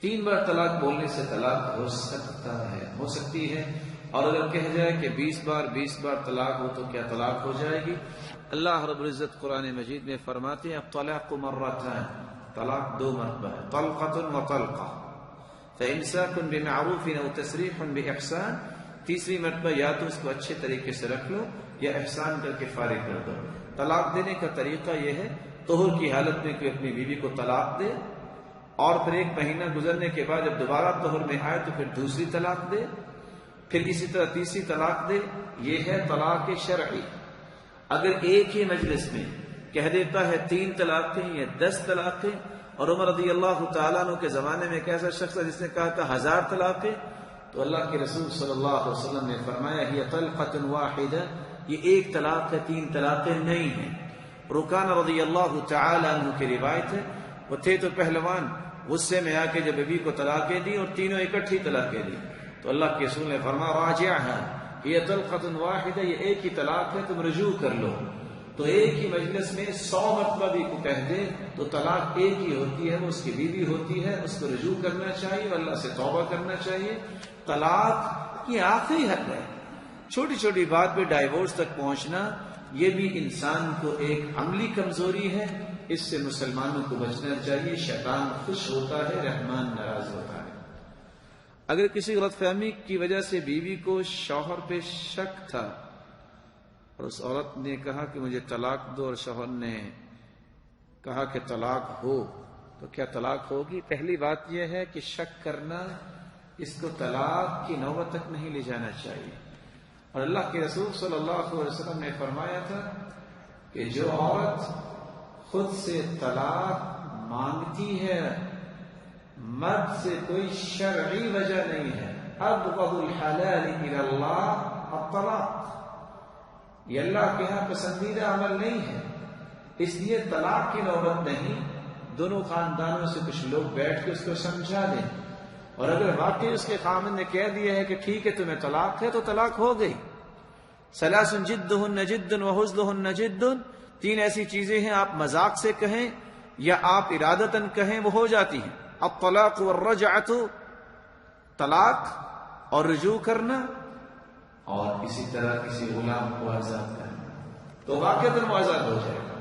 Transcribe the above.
3 بار طلاق بولنے سے طلاق ہو سکتی ہے، اور اگر کہہ جائے کہ 20 بار طلاق ہو تو کیا طلاق ہو جائے گی؟ اللہ رب العزت قرآن مجید میں فرماتے ہیں الطلاق مرتان، طلاق 2 مرتبہ ہے، طلقۃ و طلقہ، فامساک بمعروف او تسریح باحسان، تیسری مرتبہ یا تو اس کو اچھے طریقے سے رکھ لو یا احسان کر کے فارغ کر دو۔ طلاق دینے کا طریقہ یہ ہے، طہر کی حالت میں کوئی اپنی بیوی کو طلاق دے، اور پھر 1 مہینہ گزرنے کے بعد جب دوبارہ طہر میں آئے تو پھر دوسری طلاق دے، پھر اسی طرح تیسری طلاق دے۔ یہ ہے طلاق شرعی۔ اگر ایک ہی مجلس میں کہہ دیتا ہے 3 طلاقیں یا 10 طلاقیں، اور عمر رضی اللہ تعالیٰ عنہ کے زمانے میں ایک ایسا شخص ہے جس نے کہا تھا 1000 طلاقیں، تو اللہ کے رسول صلی اللہ علیہ وسلم نے فرمایا ہی طلقۃ واحدہ، یہ 1 طلاق ہے، 3 طلاقیں نہیں ہیں۔ رکان رضی اللہ تعالیٰ عنہ کی روایت ہے، وہ تھے تو پہلوان، غصے میں آ کے جب بیوی کو طلاقیں دی اور تینوں اکٹھی طلاقیں دی، تو اللہ کے رسول نے فرمایا راجعھا، یہ طلقۃ واحدہ، یہ 1 ہی طلاق ہے، تم رجوع کر لو۔ تو ایک ہی مجلس میں 100 مرتبہ بھی کو کہہ دے تو طلاق 1 ہی ہوتی ہے، وہ اس کی بیوی ہوتی ہے، اس کو رجوع کرنا چاہیے، اللہ سے توبہ کرنا چاہیے۔ طلاق یہ آخری حد ہے، چھوٹی چھوٹی بات پہ ڈائیورس تک پہنچنا یہ بھی انسان کو ایک عملی کمزوری ہے، اس سے مسلمانوں کو بچنا چاہیے۔ شیطان خوش ہوتا ہے، رحمان ناراض ہوتا ہے۔ اگر کسی غلط فہمی کی وجہ سے بیوی کو شوہر پہ شک تھا اور اس عورت نے کہا کہ مجھے طلاق دو، اور شوہر نے کہا کہ طلاق ہو، تو کیا طلاق ہوگی؟ پہلی بات یہ ہے کہ شک کرنا اس کو طلاق کی نوبت تک نہیں لے جانا چاہیے، اور اللہ کے رسول صلی اللہ علیہ وسلم نے فرمایا تھا کہ جو عورت خود سے طلاق مانگتی ہے، مرد سے کوئی شرعی وجہ نہیں ہے، ابغض الحلال الی اللہ الطلاق، یہ اللہ کے ہاں پسندیدہ عمل نہیں ہے، اس لیے طلاق کی نوبت نہیں۔ دونوں خاندانوں سے کچھ لوگ بیٹھ کے اس کو سمجھا دیں، اور اگر واقعی اس کے خامن نے کہہ دیا ہے کہ ٹھیک ہے تمہیں طلاق ہے، تو طلاق ہو گئی۔ ثلاث جدہن جد وہزلہن جد، 3 ایسی چیزیں ہیں آپ مذاق سے کہیں یا آپ ارادتاً کہیں وہ ہو جاتی ہیں۔ الطلاق والرجعۃ، طلاق اور رجوع کرنا، اور اسی طرح کسی غلام کو آزاد کرنا، تو واقعتاً وہ آزاد ہو جائے گا۔